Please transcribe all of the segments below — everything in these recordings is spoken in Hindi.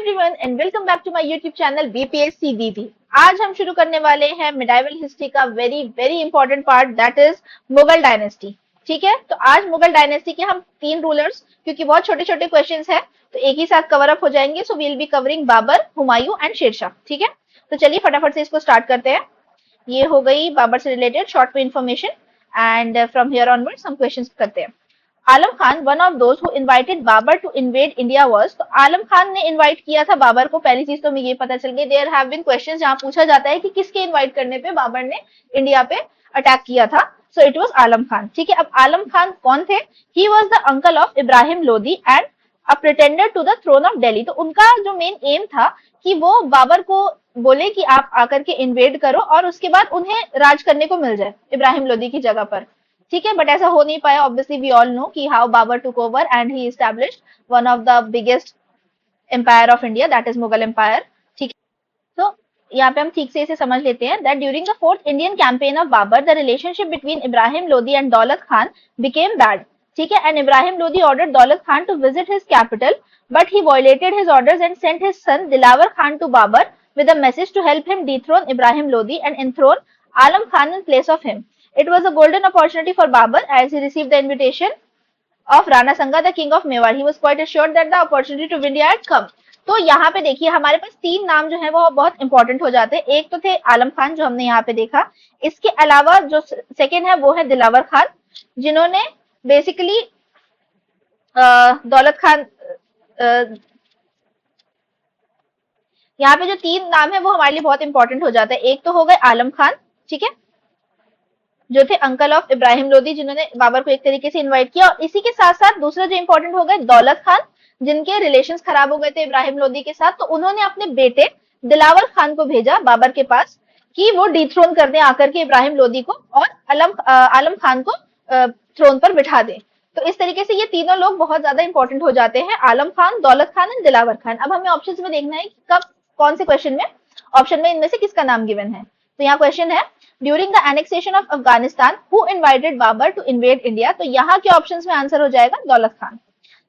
Everyone and welcome back to my YouTube channel BPSC दीदी। आज हम शुरू करने वाले हैं मिडाइवल हिस्ट्री का very very important part, that is Mughal dynasty. ठीक है, तो आज मुगल डायनेस्टी के हम 3 रूलर्स, क्योंकि बहुत छोटे छोटे क्वेश्चंस हैं तो एक ही साथ कवर अप हो जाएंगे। So we'll be covering Babur, Humayun and Sher Shah. ठीक है, तो चलिए फटाफट से इसको स्टार्ट करते हैं। ये हो गई बाबर से रिलेटेड शॉर्ट में information and from here onwards हम क्वेश्चंस करते हैं। Alam Khan one of those who invited Babur to invade India was, तो आलम खान ने इनवाइट किया था बाबर को। पहली चीज तो हमें ये पता चल गई, देयर हैव बीन क्वेश्चंस जहां पूछा जाता है कि किसके इनवाइट करने पे बाबर ने इंडिया पे अटैक किया था। So it was Alam Khan. ठीक है, अब आलम खान कौन थे? He was the uncle of Ibrahim Lodi and a pretender to the throne of Delhi. तो उनका जो मेन एम था कि वो बाबर को बोले कि आप आकर के इन्वेड करो और उसके बाद उन्हें राज करने को मिल जाए इब्राहिम लोदी की जगह पर। ठीक है, बट ऐसा हो नहीं पाया। ऑब्वियसली वी ऑल नो कि how Babur took over and he established one of the biggest empire of India, that is Mughal empire. ठीक है, तो यहाँ पे हम ठीक से इसे समझ लेते हैं that during the fourth Indian campaign of Babur the relationship between Ibrahim Lodi and Daulat Khan became bad. ठीक है, and Ibrahim Lodi ordered Daulat Khan to visit his capital, but he violated his orders and sent his son Dilawar Khan to Babur with a message to help him dethrone Ibrahim Lodi and enthrone Alam Khan in place of him. It was a golden opportunity for Babur as he received the invitation of Rana Sanga, the king of Mewar. He was quite assured that the opportunity to win India had come. तो यहाँ पे देखिए हमारे पास 3 नाम जो है वो बहुत इंपॉर्टेंट हो जाते हैं। एक तो थे आलम खान जो हमने यहाँ पे देखा, इसके अलावा जो सेकेंड है वो है दिलावर खान, जिन्होंने बेसिकली दौलत खान यहाँ पे जो 3 नाम है वो हमारे लिए बहुत इंपॉर्टेंट हो जाता है। एक तो हो गए आलम खान, ठीक है, जो थे अंकल ऑफ इब्राहिम लोदी, जिन्होंने बाबर को एक तरीके से इनवाइट किया। और इसी के साथ साथ दूसरा जो इंपॉर्टेंट हो गए दौलत खान, जिनके रिलेशंस खराब हो गए थे इब्राहिम लोदी के साथ, तो उन्होंने अपने बेटे दिलावर खान को भेजा बाबर के पास कि वो डिथ्रोन कर दे आकर के इब्राहिम लोदी को और आलम खान को थ्रोन पर बिठा दे। तो इस तरीके से ये तीनों लोग बहुत ज्यादा इंपॉर्टेंट हो जाते हैं, आलम खान, दौलत खान एंड दिलावर खान। अब हमें ऑप्शंस में देखना है कि कब कौन से क्वेश्चन में ऑप्शन में इनमें से किसका नाम गिवन है। तो यहाँ क्वेश्चन है during the annexation of Afghanistan who invited Babur to invade India. तो यहाँ के ऑप्शंस में आंसर हो जाएगा Daulat Khan.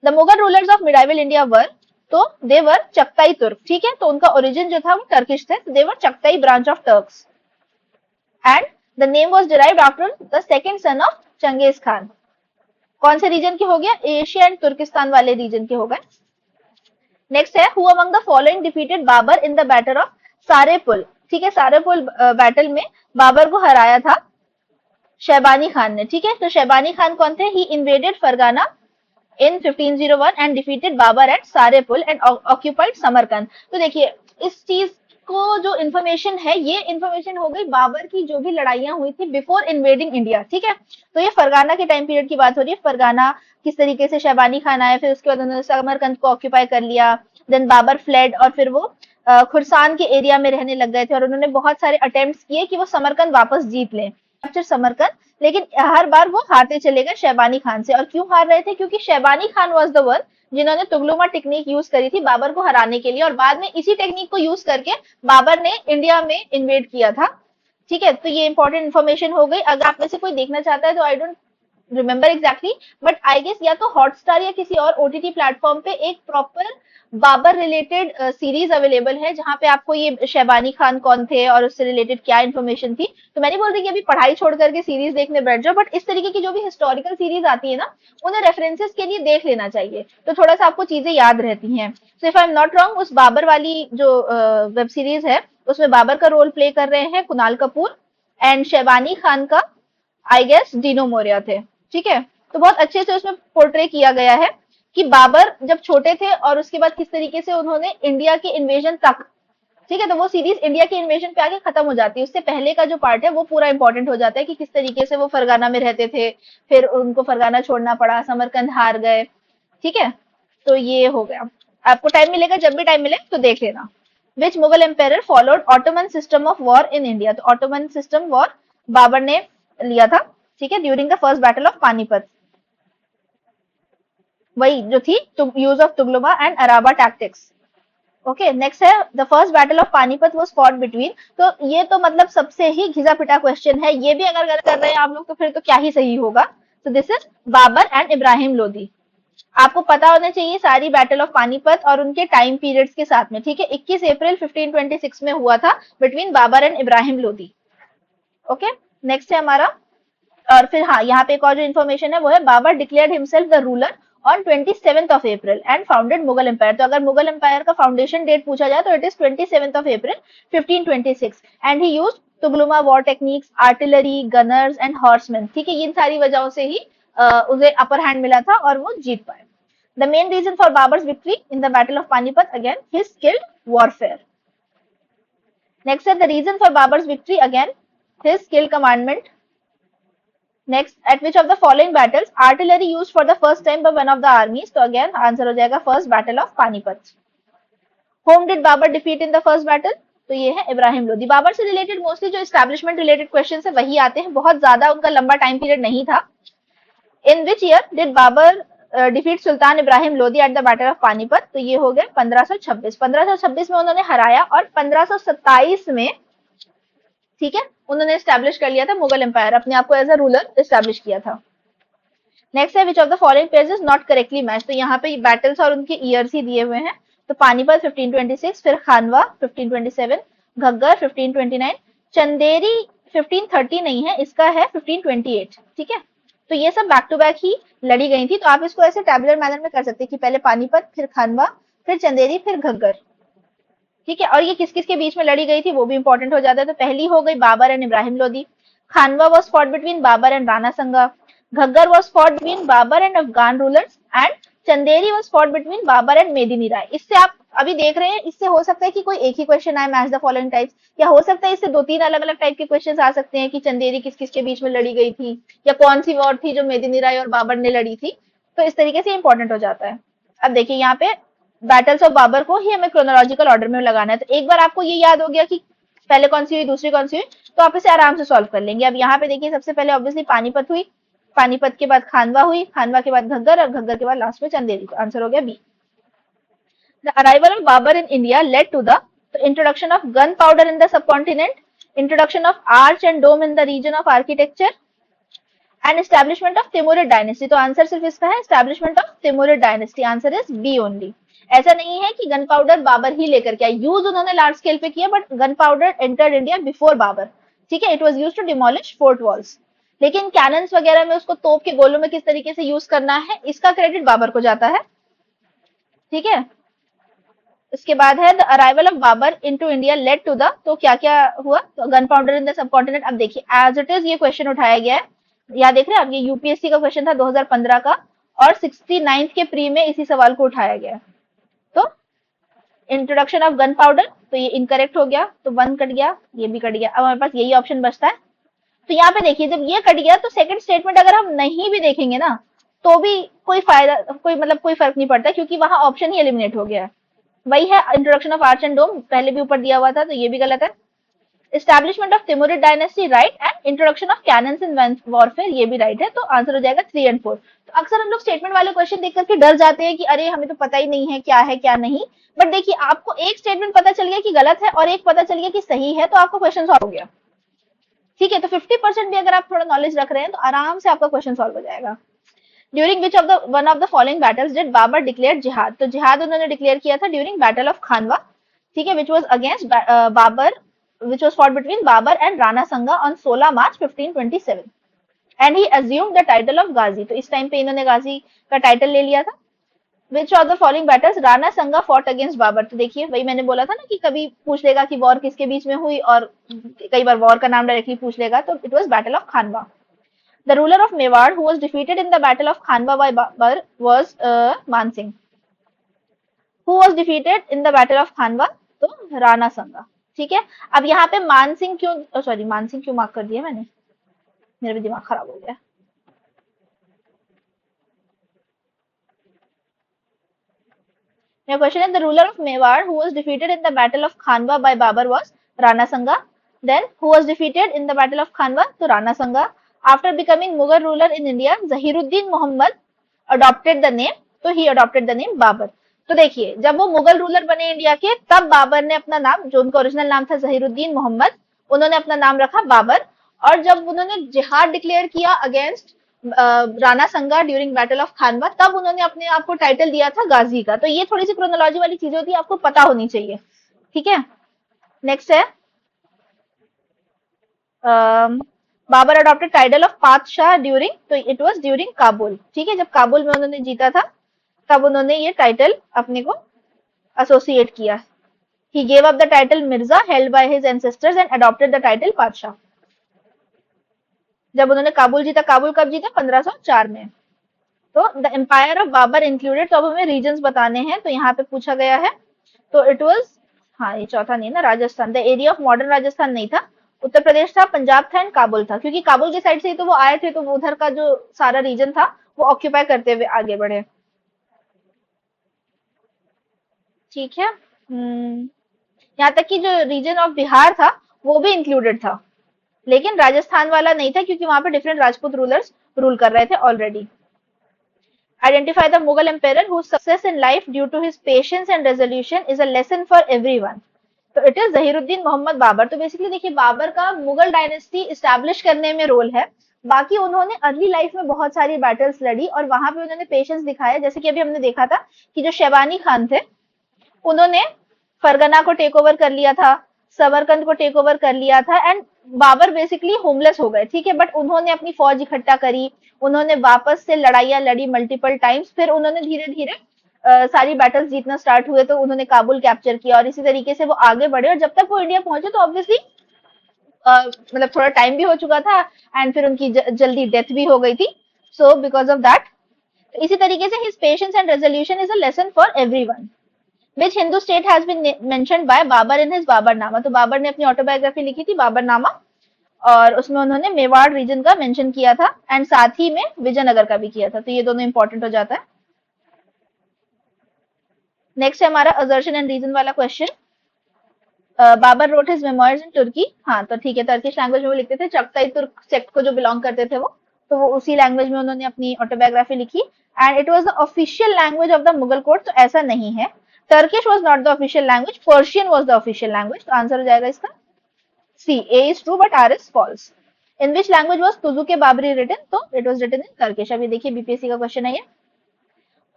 The Mughal rulers of medieval India were, तो दे वर चगताई तुर्क। ठीक है, तो उनका ओरिजिन जो था वो टर्किश थे, they were Chagatai branch of Turks and the name was derived after the second son of Genghis Khan. कौन से रीजन के हो गया? एशिया एंड तुर्किस्तान वाले रीजन के हो गए। नेक्स्ट है who among the following defeated Babur in the battle of Sarepul. ठीक है, सारेपुल बैटल में बाबर को हराया था शैबानी खान ने। ठीक है, तो शैबानी खान कौन थे? He invaded Fergana in 1501 and defeated Babar at Sarepul and occupied Samarkand. तो देखिए इस चीज को जो इन्फॉर्मेशन है, ये इन्फॉर्मेशन हो गई बाबर की जो भी लड़ाइयां हुई थी बिफोर इन्वेडिंग इंडिया। ठीक है, तो ये फरगाना के टाइम पीरियड की बात हो रही है। फरगाना किस तरीके से शैबानी खान आए, फिर उसके बाद उन्होंने समरकंद को ऑक्यूपाई कर लिया, देन बाबर फ्लेड और फिर वो खुरसान के एरिया में रहने लग गए थे और उन्होंने बहुत सारे अटेम्प्ट्स किए कि वो समरकंद वापस जीत लें, कैप्चर समरकंद, लेकिन हर बार वो हारते चले गए शैबानी खान से। और क्यों हार रहे थे? क्योंकि Shaibani Khan was the one जिन्होंने तुगलुमा टेक्निक यूज करी थी बाबर को हराने के लिए, और बाद में इसी टेक्निक को यूज करके बाबर ने इंडिया में इन्वेड किया था। ठीक है, तो ये इंपॉर्टेंट इन्फॉर्मेशन हो गई। अगर आप में से कोई देखना चाहता है तो I don't remember exactly, but I guess या तो हॉटस्टार या किसी और ओटीटी प्लेटफॉर्म पे एक proper Babur related series available है जहां पे आपको ये शैबानी खान कौन थे और उससे रिलेटेड क्या इन्फॉर्मेशन थी। तो मैं नहीं बोल रही कि अभी पढ़ाई छोड़ करके सीरीज देखने बैठ जाओ, बट इस तरीके की जो भी हिस्टोरिकल सीरीज आती है ना, उन्हें रेफरेंसेस के लिए देख लेना चाहिए, तो थोड़ा सा आपको चीजें याद रहती हैं। So if I am not wrong, उस बाबर वाली जो वेब सीरीज है उसमें बाबर का रोल प्ले कर रहे हैं कुणाल कपूर एंड शैबानी खान का आई गेस डीनो मोरिया थे। ठीक है, तो बहुत अच्छे से उसमें पोर्ट्रे किया गया है कि बाबर जब छोटे थे और उसके बाद किस तरीके से उन्होंने इंडिया के इन्वेजन तक, ठीक है, तो वो सीरीज इंडिया के इन्वेजन पे आके खत्म हो जाती है। उससे पहले का जो पार्ट है वो पूरा इंपॉर्टेंट हो जाता है कि किस तरीके से वो फरगाना में रहते थे, फिर उनको फरगाना छोड़ना पड़ा, समरकंद हार गए। ठीक है, तो ये हो गया। आपको टाइम मिलेगा, जब भी टाइम मिले तो देख लेना। Which Mughal empire followed Ottoman system of war in India. तो ऑटोमन सिस्टम वॉर बाबर ने लिया था, ठीक है, during the first battle of Panipat, वही जो थी use of tulughma and araba tactics. Okay, next है the first battle of Panipat was fought between. तो ये तो मतलब सबसे ही घिसा पिटा क्वेश्चन है, ये भी अगर गलत कर रहे हैं आप लोग तो फिर तो क्या ही सही होगा। तो this is Babur and Ibrahim Lodi. आपको पता होना चाहिए सारी बैटल ऑफ पानीपत और उनके टाइम पीरियड्स के साथ में, ठीक है। 21 अप्रैल 1526 में हुआ था between Babur and Ibrahim Lodi. Okay, next है हमारा, और फिर हाँ यहाँ पे एक और जो इन्फॉर्मेशन है वो है Babur declared himself the ruler on 27th of April and founded Mughal empire. तो अगर मुगल एम्पायर का फाउंडेशन डेट पूछा जाए तो it is 27th of April 1526 and he used tulughma war techniques, artillery, gunners and horseman, ठीक है। इन सारी वजहों से ही उसे अपर हैंड मिला था और वो जीत पाए। The main reason for Babur's victory in the battle of Panipat again his skilled warfare. Next है the reason for Babur's victory again his skilled commandment. Next, at which of the following battles artillery used for the first time by one of the armies? तो again आंसर हो जाएगा first battle of Panipat. Whom did Babur defeat in the first battle? तो ये है इब्राहिम लोदी। बाबर से रिलेटेड मोस्टली जो एस्टैब्लिशमेंट रिलेटेड क्वेश्चन है वही आते हैं, बहुत ज्यादा उनका लंबा टाइम पीरियड नहीं था। In which year did Babur defeat Sultan Ibrahim Lodi at the battle of Panipat? तो ये हो गया 1526। 1526 में उन्होंने हराया और 1527 में, ठीक है, उन्होंने एस्टैब्लिश कर लिया था मुगल एम्पायर, अपने आप को एज अ रूलर एस्टैब्लिश किया था। नेक्स्ट है which of the following page is not correctly match? तो यहाँ पे बैटल्स और उनके ईयर्स ही दिए हुए हैं। तो पानीपत 1526, फिर खानवा 1527, घग्गर 1529, चंदेरी 1530 नहीं है, इसका है 1528, ठीक है। तो ये सब बैक टू बैक ही लड़ी गई थी। तो आप इसको ऐसे टेबुलर मैनर में कर सकते हैं कि पहले पानीपत, फिर खानवा, फिर चंदेरी, फिर घग्गर, ठीक है। और ये किस किस के बीच में लड़ी गई थी वो भी इंपॉर्टेंट हो जाता है। तो पहली हो गई Babur and Ibrahim Lodi. Khanwa was fought between Babur and Rana Sanga. Ghaggar was fought between Babur and Afghan rulers and Chanderi was fought between Babur and Medini Rai. इससे आप अभी देख रहे हैं, इससे हो सकता है कि कोई एक ही क्वेश्चन आए, मैच द फॉलोइंग टाइप्स, या हो सकता है इससे दो तीन अलग अलग टाइप के क्वेश्चन आ सकते हैं कि चंदेरी किस किस के बीच में लड़ी गई थी, या कौन सी वॉर थी जो मेदिनी राय और बाबर ने लड़ी थी। तो इस तरीके से इंपॉर्टेंट हो जाता है। अब देखिए यहाँ पे बैटल्स ऑफ बाबर को ही हमें क्रोनोलॉजिकल ऑर्डर में लगाना है। तो एक बार आपको ये याद हो गया कि पहले कौन सी हुई, दूसरी कौन सी हुई, तो आप इसे आराम से सॉल्व कर लेंगे। अब यहाँ पे देखिए सबसे पहले ऑब्वियसली पानीपत हुई, पानीपत के बाद खानवा हुई, खानवा के बाद घग्गर, और घग्गर के बाद लास्ट में चंदेरी। तो आंसर हो गया B. The arrival of Babur in India led to the introduction of gun powder in the subcontinent, introduction of arch and dome in the region of architecture and establishment of Timurid dynasty. तो आंसर सिर्फ इसका है establishment of Timurid dynasty. Answer is B only. ऐसा नहीं है कि गन पाउडर बाबर ही लेकर के आए, यूज उन्होंने लार्ज स्केल पे किया, but gun powder entered India before Babur, ठीक है। It was used to demolish fort walls, लेकिन कैनन्स वगैरह में उसको तोप के गोलों में किस तरीके से यूज करना है, इसका क्रेडिट बाबर को जाता है, ठीक है। इसके बाद है the arrival of Babur into India led to the, तो क्या क्या हुआ, तो gun powder in the subcontinent. अब देखिए एज इट इज ये क्वेश्चन उठाया गया है, यहाँ देख रहे हैं आप, ये यूपीएससी का क्वेश्चन था 2015 का, और 69th के प्री में इसी सवाल को उठाया गया। तो इंट्रोडक्शन ऑफ गन पाउडर, तो ये इनकरेक्ट हो गया, तो 1 कट गया, ये भी कट गया। अब हमारे पास यही ऑप्शन बचता है। तो यहाँ पे देखिए जब ये कट गया तो सेकंड स्टेटमेंट अगर हम नहीं भी देखेंगे ना तो भी कोई फायदा, कोई मतलब कोई फर्क नहीं पड़ता, क्योंकि वहां ऑप्शन ही एलिमिनेट हो गया है। वही है इंट्रोडक्शन ऑफ आर्च एंड डोम, पहले भी ऊपर दिया हुआ था, तो ये भी गलत है। Establishment of Timurid dynasty right, and introduction of cannons in warfare, ये भी राइट है। तो आंसर हो जाएगा 3 एंड 4। तो अक्सर हम लोग स्टेटमेंट वाले क्वेश्चन देख करके डर जाते हैं कि अरे हमें तो पता ही नहीं है क्या नहीं, बट देखिए आपको एक स्टेटमेंट पता चल गया कि गलत है और एक पता चल गया कि सही है, तो आपका क्वेश्चन सॉल्व हो गया, ठीक है। तो 50% भी अगर आप थोड़ा नॉलेज रख रहे हैं तो आराम से आपका क्वेश्चन सॉल्व हो जाएगा। During which of the one of the following battles did Babur declare jihad? तो जिहाद उन्होंने डिक्लेयर किया था ड्यूरिंग बैटल ऑफ खानवा, ठीक है, which was against Babur, which was fought between Babar and Rana Sanga on 16 March 1527 and he assumed the title of Ghazi। तो इस टाइम पे इन्होंने गाजी का टाइटल ले लिया था। Which of the following battles Rana Sanga fought against Babar? तो देखिए वही मैंने बोला था ना कि कभी पूछ लेगा कि वॉर किसके बीच में हुई, और कई बार वॉर का नाम डायरेक्टली पूछ लेगा, तो it was battle of Khanwa. The ruler of Mewar who was defeated in the battle of Khanwa by Babar was Man Singh. Who was defeated in the battle of Khanwa? तो राणा संगा, ठीक है। अब यहाँ पे मानसिंह क्यों, सॉरी मानसिंह क्यों मार्क कर दिया मैंने, मेरा भी दिमाग खराब हो गया। मेरा क्वेश्चन है the ruler of Mewar who was defeated in the battle of Khanwa by Babur was Rana Sanga. Then who was defeated in the battle of Khanwa? तो Rana Sanga. After becoming Mughal ruler in India Zahiruddin Muhammad adopted the name, तो he adopted the name Babur. तो देखिए जब वो मुगल रूलर बने इंडिया के, तब बाबर ने अपना नाम, जो उनका ओरिजिनल नाम था जहीरुद्दीन मोहम्मद, उन्होंने अपना नाम रखा बाबर। और जब उन्होंने जिहाद डिक्लेयर किया अगेंस्ट राणा संगा ड्यूरिंग बैटल ऑफ खानवा, तब उन्होंने अपने आप को टाइटल दिया था गाजी का। तो ये थोड़ी सी क्रोनोलॉजी वाली चीजें होती है, आपको पता होनी चाहिए। ठीक है, नेक्स्ट है बाबर अडॉप्टेड टाइटल ऑफ पातशाह ड्यूरिंग, तो इट वाज ड्यूरिंग काबुल। ठीक है, जब काबुल में उन्होंने जीता था तब उन्होंने ये टाइटल अपने को एसोसिएट किया। He gave up the title Mirza held by his ancestors and adopted the title Padshah। जब उन्होंने काबुल जीता, काबुल कब जीता? 1504 में। तो the empire of Babur included, तो अब हमें रीजन्स बताने हैं, तो यहाँ पे पूछा गया है। तो इट वाज, हाँ ये चौथा नहीं ना, Rajasthan, the area of modern Rajasthan नहीं था, उत्तर प्रदेश था, पंजाब था एंड काबुल था, क्योंकि काबुल की साइड से ही तो वो आए थे, तो वो उधर का जो सारा रीजन था वो ऑक्यूपाई करते हुए आगे बढ़े। ठीक है, यहाँ तक कि जो रीजन ऑफ बिहार था वो भी इंक्लूडेड था, लेकिन राजस्थान वाला नहीं था, क्योंकि वहां पे डिफरेंट राजपूत रूलर्स रूल कर रहे थे already. Identify the Mughal empire whose success in life due to his patience and resolution is a lesson for everyone। तो इट इज जहीरुद्दीन मोहम्मद बाबर। तो बेसिकली देखिए, बाबर का मुगल डायनेस्टी इस्टेब्लिश करने में रोल है, बाकी उन्होंने अर्ली लाइफ में बहुत सारी बैटल्स लड़ी और वहां पे उन्होंने पेशेंस दिखाया। जैसे कि अभी हमने देखा था कि जो शैबानी खान थे, उन्होंने फरगना को टेक ओवर कर लिया था, समरकंद को टेक ओवर कर लिया था, एंड बाबर बेसिकली होमलेस हो गए। ठीक है, बट उन्होंने अपनी फौज इकट्ठा करी, उन्होंने वापस से लड़ाइयां लड़ी मल्टीपल टाइम्स, फिर उन्होंने धीरे धीरे सारी बैटल्स जीतना स्टार्ट हुए, तो उन्होंने काबुल कैप्चर किया और इसी तरीके से वो आगे बढ़े, और जब तक वो इंडिया पहुंचे तो ऑब्वियसली मतलब थोड़ा टाइम भी हो चुका था, एंड फिर उनकी जल्दी डेथ भी हो गई थी। सो बिकॉज ऑफ दैट, इसी तरीके से his patience and resolution is a lesson for everyone. Which Hindu state has been mentioned by Babar in his Baburnama. तो बाबर ने अपनी ऑटोबायोग्राफी लिखी थी बाबरनामा, और उसमें उन्होंने मेवाड़ रीजन का मेंशन किया था, एंड साथ ही में विजयनगर का भी किया था। तो ये दोनों इंपॉर्टेंट हो जाता है। नेक्स्ट है हमारा असर्शन एंड रीजन वाला question. Babur wrote his memoirs in Turki. हाँ तो ठीक है, टर्किश लैंग्वेज में वो लिखते थे, चगताई तुर्क सेक्ट को जो बिलोंग करते थे वो, तो वो उसी लैंग्वेज में उन्होंने अपनी ऑटोबायोग्राफी लिखी, and it was the official language of the Mughal court. तो ऐसा नहीं है, Turkish was not the official language, Persian was the official language. तो आंसर हो जाएगा इसका C, A is true but R is false. In which language was Tuzuk-e Baburi written? तो it was written in Turkish. अभी देखिए बीपीएससी का क्वेश्चन है ये,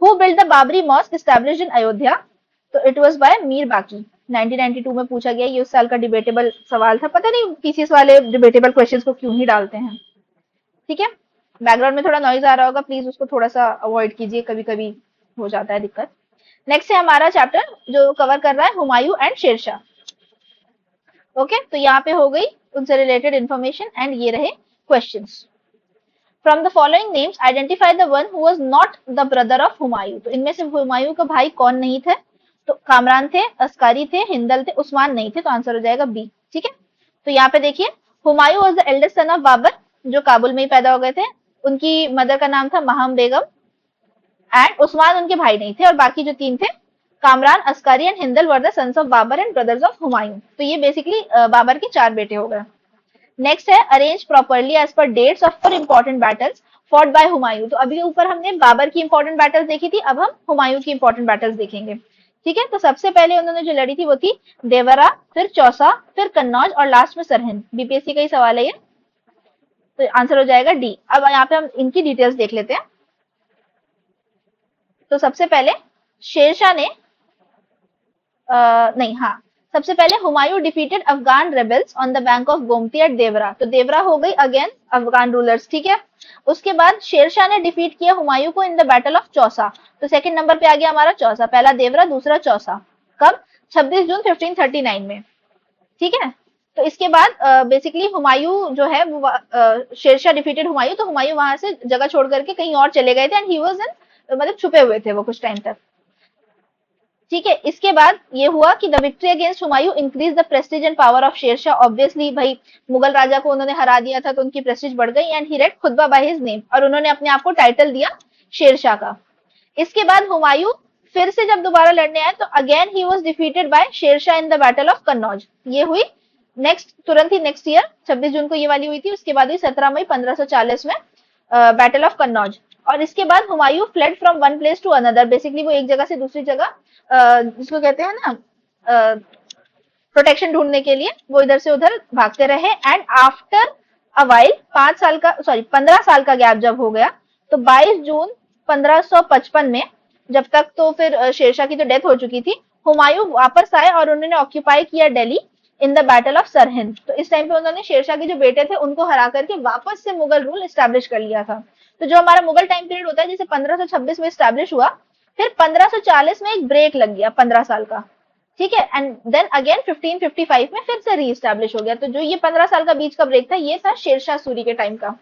who built the Babri mosque established in Ayodhya? तो इट वाज बाय मीर बाकी। 1992 में पूछा गया, ये उस साल का डिबेटेबल सवाल था। पता नहीं पीसीएस वाले डिबेटेबल क्वेश्चंस को क्यों ही डालते हैं। ठीक है, बैकग्राउंड में थोड़ा नॉइज आ रहा होगा, प्लीज उसको थोड़ा सा अवॉइड कीजिए, कभी कभी हो जाता है दिक्कत। नेक्स्ट है हमारा चैप्टर जो कवर कर रहा है हुमायूं एंड शेरशाह। ओके, तो यहाँ पे हो गई उनसे रिलेटेड इंफॉर्मेशन, एंड ये रहे questions. From the following names identify the one who was not the brother of Humayun. तो इनमें से हुमायूं का भाई कौन नहीं थे? तो कामरान थे, अस्कारी थे, हिंदल थे, उस्मान नहीं थे। तो आंसर हो जाएगा बी। ठीक है, तो यहाँ पे देखिए, Humayun was the eldest son of Babur, जो काबुल में ही पैदा हो गए थे। उनकी मदर का नाम था महम बेगम, एंड उस्मान उनके भाई नहीं थे, और बाकी जो तीन थे, Kamran, Askari and Hindal were the sons of Babur and brothers of Humayun. तो ये बेसिकली बाबर के 4 बेटे हो गए। नेक्स्ट है arrange properly as per dates of 4 important battles fought by Humayun. तो अभी ऊपर हमने बाबर की इंपॉर्टेंट बैटल्स देखी थी, अब हम हुमायूं की इंपॉर्टेंट बैटल्स देखेंगे। ठीक है, तो सबसे पहले उन्होंने जो लड़ी थी वो थी देवरा, फिर चौसा, फिर कन्नौज, और लास्ट में सरहिंद। बीपीएससी का ही सवाल है ये, तो आंसर हो जाएगा डी। अब यहाँ पे हम इनकी डिटेल्स देख लेते हैं। तो सबसे पहले शेरशाह ने नहीं, हाँ, सबसे पहले Humayun defeated Afghan rebels on the bank of Gomti at Deora. तो देवरा हो गई अगेन अफगान रूलर्स। ठीक है, उसके बाद शेरशाह ने डिफीट किया हुमायूं को इन द बैटल ऑफ चौसा। तो सेकंड नंबर पे आ गया हमारा चौसा, पहला देवरा, दूसरा चौसा। कब? 26 जून 1539 में। ठीक है, तो इसके बाद बेसिकली हुमायूं जो है वो शेरशाह डिफीटेड हुमायूं, तो हुमायूं वहां से जगह छोड़ करके कहीं और चले गए थे, एंड ही वाज इन, मतलब छुपे हुए थे वो कुछ टाइम तक। ठीक है, इसके बाद ये हुआ कि the victory against Humayun increase the prestige and power of Sher Shah. Obviously भाई मुगल राजा को उन्होंने हरा दिया था, तो उनकी प्रेस्टीज बढ़ गई, and he read khutba by his name, और उन्होंने अपने आप को टाइटल दिया शेरशाह का। इसके बाद हुमायूं फिर से जब दोबारा लड़ने आए, तो again he was defeated by Sher Shah in the battle of Kannauj. ये हुई नेक्स्ट, तुरंत ही नेक्स्ट ईयर 26 जून को ये वाली हुई थी। उसके बाद हुई 17 मई 1540 में बैटल ऑफ कन्नौज। और इसके बाद Humayun fled from one place to another. Basically वो एक जगह से दूसरी जगह, जिसको कहते हैं ना प्रोटेक्शन ढूंढने के लिए, वो इधर से उधर भागते रहे। एंड आफ्टर अ वाइल 5 साल का, सॉरी 15 साल का गैप जब हो गया, तो 22 जून 1555 में, जब तक तो फिर शेरशाह की तो डेथ हो चुकी थी, हुमायूं वापस आए और उन्होंने ऑक्यूपाई किया दिल्ली इन द बैटल ऑफ सरहिंद। तो इस टाइम पे उन्होंने शेरशाह के जो बेटे थे उनको हरा करके वापस से मुगल रूल स्टैब्लिश कर लिया था। तो जो हमारा मुगल टाइम पीरियड होता है जैसे 1526 में स्टैब्लिश हुआ, फिर 1540 में एक ब्रेक लग गया 15 साल का, ठीक है, एंड देन अगेन 1555 में फिर से रीस्टैब्लिश हो गया। तो जो ये 15 साल का बीच का ब्रेक था ये था शेरशाह सूरी के टाइम का।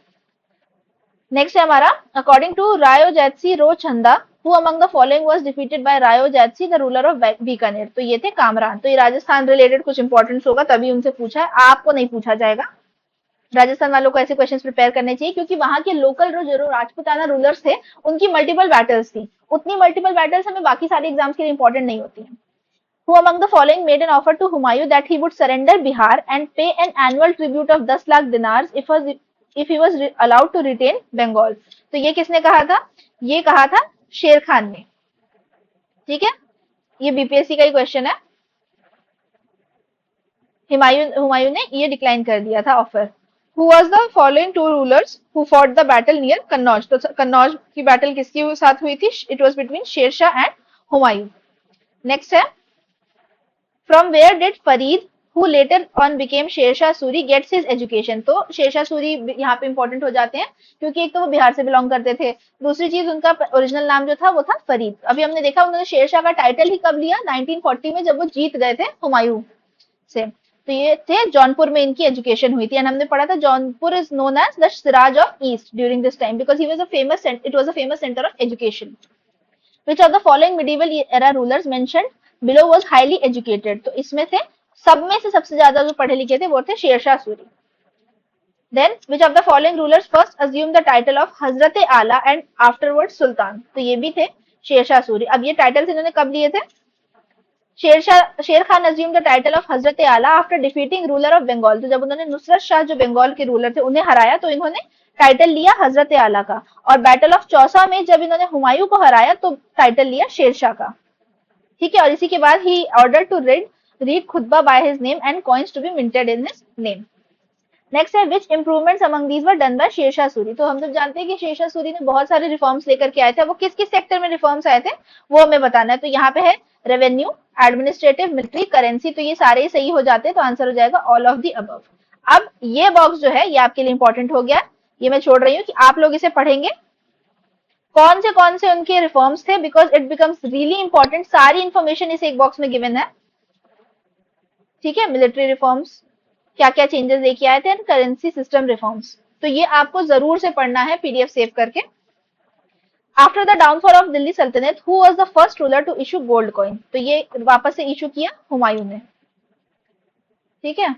नेक्स्ट है हमारा, अकॉर्डिंग टू रायो Jaitsi ro Chhand, who among the following was defeated by Rao Jaitsi the ruler of Bikaner. तो ये थे कामरान। तो ये राजस्थान रिलेटेड कुछ इंपॉर्टेंस होगा तभी उनसे पूछा है, आपको नहीं पूछा जाएगा। राजस्थान वालों को ऐसे क्वेश्चंस प्रिपेयर करने चाहिए क्योंकि वहां के लोकल जो राजपूताना रूलर्स थे उनकी मल्टीपल बैटल्स थी, उतनी मल्टीपल बैटल्स हमें बाकी सारे एग्जाम्स के लिए इंपॉर्टेंट नहीं होती है। Who among the following made an offer to Humayun that he would surrender Bihar and pay an annual tribute of 10 lakh dinars if he was allowed to retain Bengal? तो ये किसने कहा था? ये कहा था शेर खान ने, ठीक है, ये बीपीएससी का ही क्वेश्चन है। हुमायूं ने ये डिक्लाइन कर दिया था offer. Who was the following two rulers who fought the battle near Kannauj? तो कन्नौज की बैटल किसके साथ हुई थी? It was between Sher Shah and Humayun. Next है, From where did Farid, who later on became Sher Shah Suri, gets his education? तो शेरशाह सूरी यहाँ पे इंपॉर्टेंट हो जाते हैं क्योंकि एक तो वो बिहार से बिलोंग करते थे, दूसरी चीज उनका ओरिजिनल नाम जो था वो था फरीद। अभी हमने देखा उन्होंने शेरशाह का टाइटल ही कब लिया? 1940 में, जब वो जीत गए थे हुमायूं से। तो ये थे जौनपुर में इनकी एजुकेशन हुई थी एंड हमने पढ़ा था Jaunpur is known as the Shiraz of east during this time because he was a famous, it was a famous centre of education. Which of the following medieval era rulers mentioned below was highly educated? तो इसमें से सब में से सबसे ज्यादा जो पढ़े लिखे थे वो थे Sher Shah Suri. Then which of the following rulers first assumed the title of हजरत आला and afterwards सुल्तान? तो ये भी थे शेरशाह सूरी। अब ये टाइटल्स इन्होंने कब लिए थे? शेर Khan assumed the title of हजरत आला after defeating ruler of Bengal। तो जब उन्होंने नुसरत शाह जो बंगाल के रूलर थे उन्हें हराया तो इन्होंने टाइटल लिया हजरत आला का, और बैटल ऑफ चौसा में जब इन्होंने हुमायूं को हराया तो टाइटल लिया शेरशाह का, ठीक है। और इसी के बाद ही order to read khutba by his name and coins to be minted in his name. Next है, which improvements among these were done by Sher Shah Suri? तो हम सब जानते हैं कि शेरशाह सूरी ने बहुत सारे रिफॉर्म्स लेकर के आए थे। वो किस किस सेक्टर में रिफॉर्म्स आए थे वो हमें बताना है। तो यहाँ पे है रेवेन्यू, एडमिनिस्ट्रेटिव, मिलिट्री, करेंसी। तो ये सारे ही सही हो जाते हैं तो आंसर हो जाएगा ऑल ऑफ दी अबव। अब ये बॉक्स जो है ये आपके लिए इंपॉर्टेंट हो गया, ये मैं छोड़ रही हूँ कि आप लोग इसे पढ़ेंगे कौन से उनके रिफॉर्म्स थे, because it becomes really important. सारी इंफॉर्मेशन इस एक बॉक्स में गिवन है, ठीक है। मिलिट्री रिफॉर्म्स, क्या क्या चेंजेस लेके आए थे, करेंसी सिस्टम रिफॉर्म्स। तो ये आपको जरूर से पढ़ना है पीडीएफ सेव करके। After the downfall of Delhi Sultanate, who was the first ruler to issue gold coin? तो ये वापस से इशू किया हुमायूं ने, ठीक है।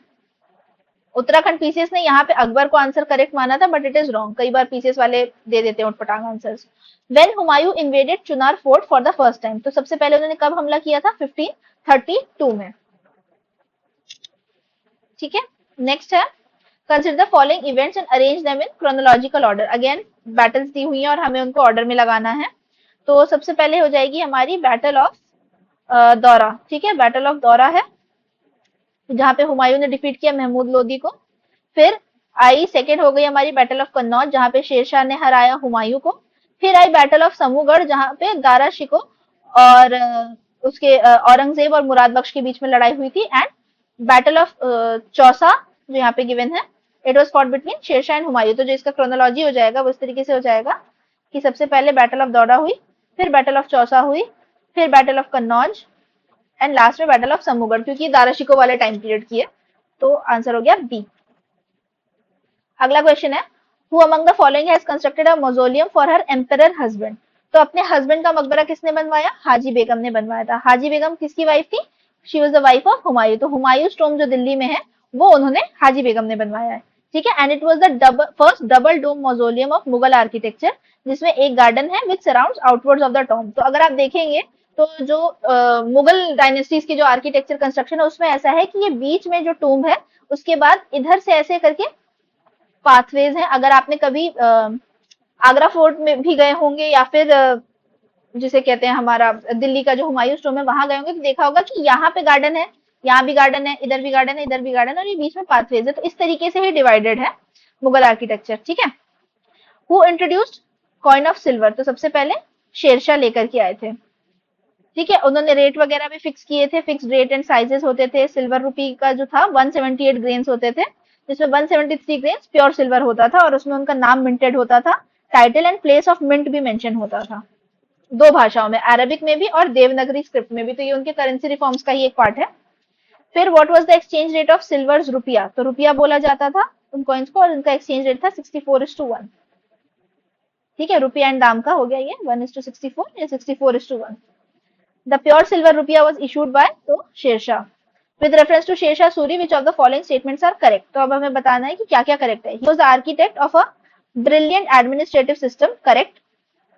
उत्तराखंड पीसीएस ने यहाँ पे अकबर को आंसर करेक्ट माना था बट इट इज रॉन्ग, कई बार पीसीएस वाले दे देते हैं उटपटांग answers. When Humayun invaded Chunar fort for the first time? तो सबसे पहले उन्होंने कब हमला किया था? 1532 में, ठीक है। नेक्स्ट है, consider the following events and arrange them in chronological order. Again battles दी हुई हैं और हमें उनको ऑर्डर में लगाना है। तो सबसे पहले हो जाएगी हमारी बैटल ऑफ दौरा, ठीक है। बैटल ऑफ दौरा है जहां पे हुमायूं ने डिफीट किया महमूद लोदी को। फिर आई सेकेंड हो गई हमारी बैटल ऑफ कन्नौज जहां पे शेरशाह ने हराया हुमायूं को। फिर आई बैटल ऑफ समूगढ़ जहां पे दारा शिको और उसके औरंगजेब और मुराद बख्श के बीच में लड़ाई हुई थी। एंड बैटल ऑफ चौसा जो यहाँ पे गिवन है, it was fought between Sher Shah and Humayun. तो जो इसका क्रोनोलॉजी हो जाएगा वो इस तरीके से हो जाएगा कि सबसे पहले बैटल ऑफ दौरा हुई, फिर बैटल ऑफ चौसा हुई, फिर battle of Kannauj and last में बैटल ऑफ समूगढ़, क्योंकि दारा शिको वाले टाइम पीरियड की है। तो आंसर हो गया बी। अगला क्वेश्चन है, who among the following has constructed a मौजोलियम for her emperor husband? तो अपने हस्बैंड का मकबरा किसने बनवाया? हाजी बेगम ने बनवाया था। हाजी बेगम किसकी वाइफ थी? She was the wife of Humayun. तो हुमायूं टॉम्ब जो दिल्ली में है वो उन्होंने हाजी बेगम ने बनवाया है, ठीक है। And it was the first double dome mausoleum of Mughal architecture, जिसमें एक गार्डन है which surrounds outwards of the tomb. तो अगर आप देखेंगे तो जो मुगल डायनेस्टीज की जो आर्किटेक्चर कंस्ट्रक्शन है उसमें ऐसा है कि ये बीच में जो टूम्ब है उसके बाद इधर से ऐसे करके पाथवेज हैं। अगर आपने कभी आगरा फोर्ट में भी गए होंगे या फिर जिसे कहते हैं हमारा दिल्ली का जो हुमायूं टॉम्ब है वहां गए होंगे तो देखा होगा कि यहाँ पे गार्डन है, यहाँ भी गार्डन है, इधर भी गार्डन है, इधर भी गार्डन है और ये बीच में पाथवेज है। तो इस तरीके से ही डिवाइडेड है मुगल आर्किटेक्चर, ठीक है। Who introduced coin of silver, तो सबसे पहले शेरशाह लेकर के आए थे, ठीक है। उन्होंने रेट वगैरह भी फिक्स किए थे, फिक्स्ड रेट एंड साइजेस होते थे। सिल्वर रुपी का जो था 178 ग्रेन्स होते थे, जिसमें 173 ग्रेन्स प्योर सिल्वर होता था और उसमें उनका नाम मिंटेड होता था, title and place of mint भी मेंशन होता था, दो भाषाओं में, अरबिक में भी और देवनागरी स्क्रिप्ट में भी। तो ये उनके करेंसी रिफॉर्म्स का ही एक पार्ट है। फिर what was the exchange rate of silver रुपया, तो रुपया बोला जाता था उन कॉइन्स को, और उनका एक्सचेंज रेट था 64:1, ठीक है। रुपया एंड दाम का हो गया ये 1:64 या 64:1। The pure silver rupiya was issued by तो Sher Shah. With reference to Sher Shah Suri which of the following statements are correct, तो अब हमें बताना है कि क्या क्या करेक्ट है। He was the architect of a brilliant administrative system, correct.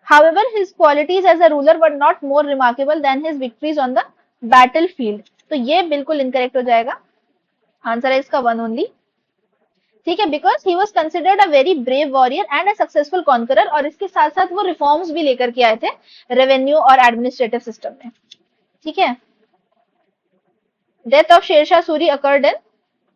However, his qualities as a ruler were not more remarkable than his victories on the battlefield, तो ये बिल्कुल इनकरेक्ट हो जाएगा, आंसर है इसका 1 ओनली, ठीक है। Because he was considered a very brave warrior and a successful conqueror, और इसके साथ साथ वो रिफॉर्म्स भी लेकर के आए थे रेवेन्यू और एडमिनिस्ट्रेटिव सिस्टम में, ठीक है। Death of Sher Shah Suri occurred in,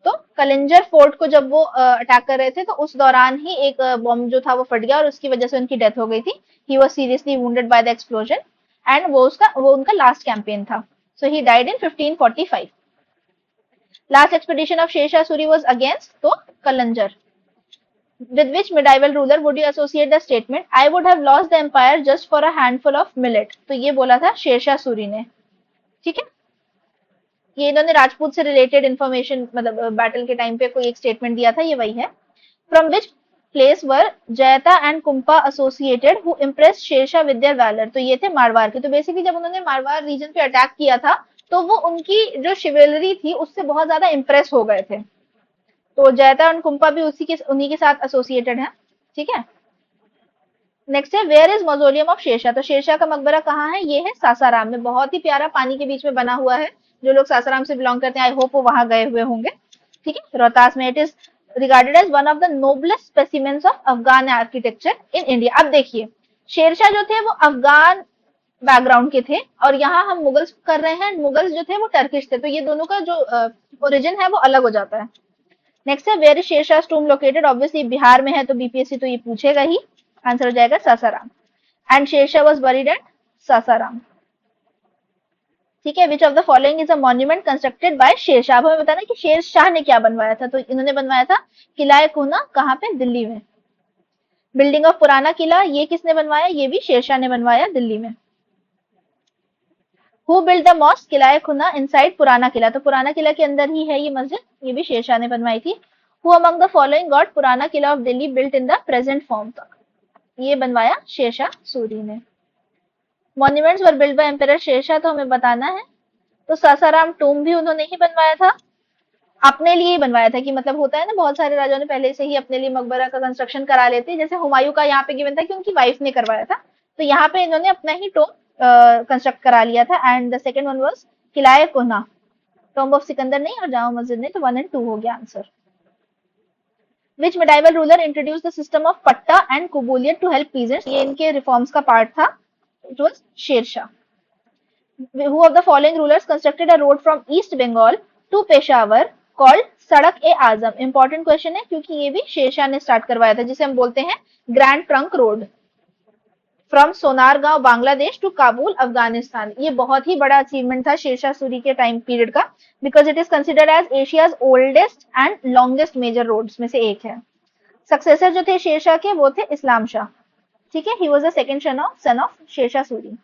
तो कलिंजर फोर्ट को जब वो अटैक कर रहे थे तो उस दौरान ही एक बॉम्ब जो था वो फट गया और उसकी वजह से उनकी डेथ हो गई थी। He was seriously wounded by the explosion and वो उनका लास्ट कैंपेन था, so he died in 1545। Last expedition of Sher Shah Suri was against तो Kalinjar. With which medieval ruler would you associate the statement I would have lost the empire just for a handful of millet, तो ये बोला था शेरशाह सूरी ने, ठीक है। ये इन्होंने राजपूत से रिलेटेड इंफॉर्मेशन, मतलब बैटल के टाइम पे कोई एक स्टेटमेंट दिया था, ये वही है। From which place were Jaita and Kumpa associated who impress Sher Shah with their valour, तो ये थे मारवाड़ के। तो बेसिकली जब उन्होंने मारवाड़ रीजन पे अटैक किया था तो वो उनकी जो शिवेलरी थी उससे बहुत ज्यादा इम्प्रेस हो गए थे, तो जयता एंड कुंपा भी उन्हीं के साथ एसोसिएटेड है, ठीक है। नेक्स्ट है where is mausoleum of Sher Shah, तो शेरशाह का मकबरा कहाँ है, ये है सासाराम में, बहुत ही प्यारा पानी के बीच में बना हुआ है। जो लोग सासाराम से बिलोंग करते हैं आई होप वो वहां गए हुए होंगे, ठीक है, रोहतास में। It is regarded as one of the noblest specimens of Afghan architecture in India. अब देखिए शेरशाह जो थे वो अफगान बैकग्राउंड के थे और यहाँ हम मुगल्स कर रहे हैं, मुगल्स जो थे वो टर्किश थे, तो ये दोनों का जो ओरिजिन है वो अलग हो जाता है। नेक्स्ट है where is Sher Shah tomb located, obviously Bihar में है तो बीपीएससी तो ये पूछेगा ही, आंसर हो जाएगा Sasaram. And Sher Shah was buried at Sasaram, ठीक है। Which of the following is a monument constructed by Sher Shah, अब हमें बताना कि शेरशाह ने क्या बनवाया था, तो इन्होंने बनवाया था किला कुना, कहाँ पे, दिल्ली में। बिल्डिंग ऑफ पुराना किला, ये किसने बनवाया, ये भी शेरशाह ने बनवाया दिल्ली में। हु बिल्ड द मॉस्क किला खुना इनसाइड पुराना किला, तो पुराना किला के अंदर ही है ये मस्जिद, ये भी शेरशाह ने बनवाई थी। Who among the following got Purana Qila of Delhi built in the present form, तक ये बनवाया शेरशाह सूरी ने। Monuments were build by emperor Sher Shah, तो हमें बताना है, तो सासाराम टूम भी उन्होंने ही बनवाया था, अपने लिए ही बनवाया था, कि मतलब होता है ना बहुत सारे राजाओं ने पहले से ही अपने लिए मकबरा का कंस्ट्रक्शन करा लेते, जैसे हुमायूं का यहाँ पे गिवन था कि उनकी वाइफ ने करवाया था, तो यहाँ पे इन्होंने अपना ही टोम कंस्ट्रक्ट करा लिया था। And the second one was Qila-e Kuhna, tomb of Sikandar नहीं और जामा मस्जिद नहीं, तो 1 एंड 2 हो गया answer. Which medieval ruler introduce the system of patta and kabuliyat to help peasants, ये इनके रिफॉर्म्स का पार्ट था, it was Sher Shah. Who of the following rulers constructed a road from East Bengal to Peshawar called सड़क ए आजम, इंपॉर्टेंट क्वेश्चन है क्योंकि ये भी शेरशाह ने स्टार्ट करवाया था, जिसे हम बोलते हैं grand trunk road from Sonargaon Bangladesh to Kabul Afghanistan. ये बहुत ही बड़ा अचीवमेंट था शेरशाह सूरी के टाइम पीरियड का, because it is considered as Asia's oldest and longest major roads में से एक है। सक्सेसर जो थे शेरशाह के वो थे इस्लाम शाह, ठीक है, he was the second son of Sher Shah Suri.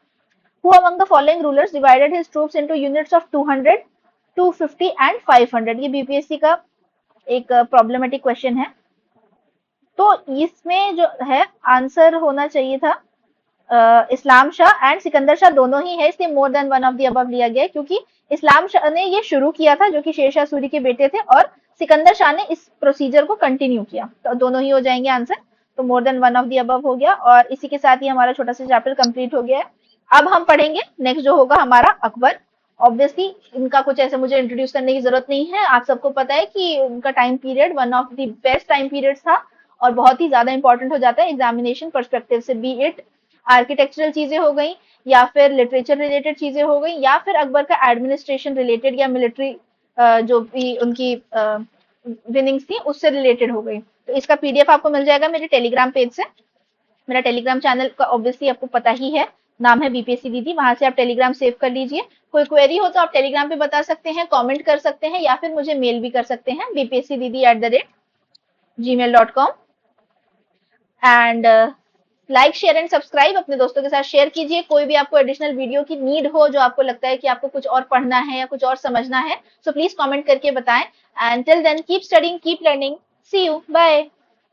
Who among the following rulers divided his troops into units of 200, 250 and 500, ये बीपीएससी का एक प्रॉब्लमेटिक क्वेश्चन है, तो इसमें जो है आंसर होना चाहिए था इस्लाम शाह एंड सिकंदर शाह दोनों ही है, इसलिए more than one of the above लिया गया, क्योंकि इस्लाम शाह ने ये शुरू किया था जो कि शेरशाह सूरी के बेटे थे, और सिकंदर शाह ने इस प्रोसीजर को कंटिन्यू किया, तो दोनों ही हो जाएंगे आंसर, तो more than one of the above हो गया। और इसी के साथ ही हमारा छोटा सा चैप्टर कंप्लीट हो गया है। अब हम पढ़ेंगे नेक्स्ट जो होगा हमारा अकबर। ऑब्वियसली इनका कुछ ऐसे मुझे इंट्रोड्यूस करने की जरूरत नहीं है, आप सबको पता है कि उनका time period one of the best time period था और बहुत ही ज्यादा इंपॉर्टेंट हो जाता है एग्जामिनेशन पर्सपेक्टिव से, बी इट आर्किटेक्चरल चीजें हो गई या फिर लिटरेचर रिलेटेड चीजें हो गई या फिर अकबर का एडमिनिस्ट्रेशन रिलेटेड या मिलिट्री जो भी उनकी विनिंग्स थी उससे रिलेटेड हो गई। तो इसका पीडीएफ आपको मिल जाएगा मेरे टेलीग्राम पेज से। मेरा टेलीग्राम चैनल का ऑब्वियसली आपको पता ही है, नाम है बीपीएससी दीदी, वहां से आप टेलीग्राम सेव कर लीजिए। कोई क्वेरी हो तो आप टेलीग्राम पे बता सकते हैं, कमेंट कर सकते हैं, या फिर मुझे मेल भी कर सकते हैं bpscdd@gmail.com। And like share and subscribe अपने दोस्तों के साथ शेयर कीजिए। कोई भी आपको एडिशनल वीडियो की नीड हो, जो आपको लगता है कि आपको कुछ और पढ़ना है या कुछ और समझना है, सो प्लीज कमेंट करके बताएं। And till then keep studying, keep learning, see you, bye.